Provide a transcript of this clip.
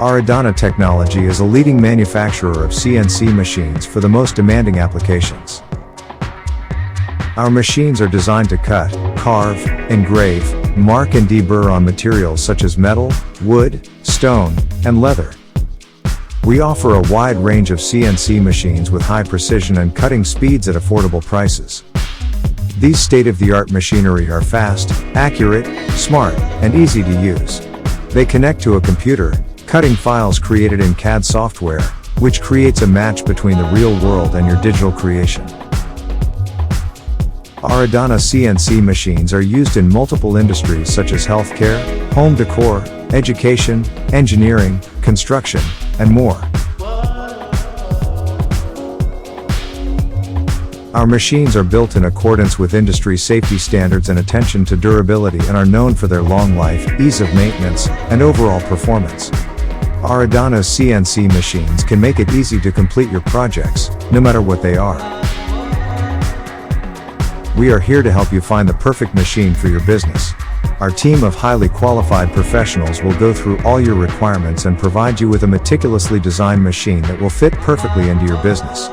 Aaradhana Technology is a leading manufacturer of CNC machines for the most demanding applications. Our machines are designed to cut, carve, engrave, mark and deburr on materials such as metal, wood, stone, and leather. We offer a wide range of CNC machines with high precision and cutting speeds at affordable prices. These state-of-the-art machinery are fast, accurate, smart, and easy to use. They connect to a computer, cutting files created in CAD software, which creates a match between the real world and your digital creation. Aaradhana CNC machines are used in multiple industries such as healthcare, home decor, education, engineering, construction, and more. Our machines are built in accordance with industry safety standards and attention to durability and are known for their long life, ease of maintenance, and overall performance. Aaradhana's CNC machines can make it easy to complete your projects, no matter what they are. We are here to help you find the perfect machine for your business. Our team of highly qualified professionals will go through all your requirements and provide you with a meticulously designed machine that will fit perfectly into your business.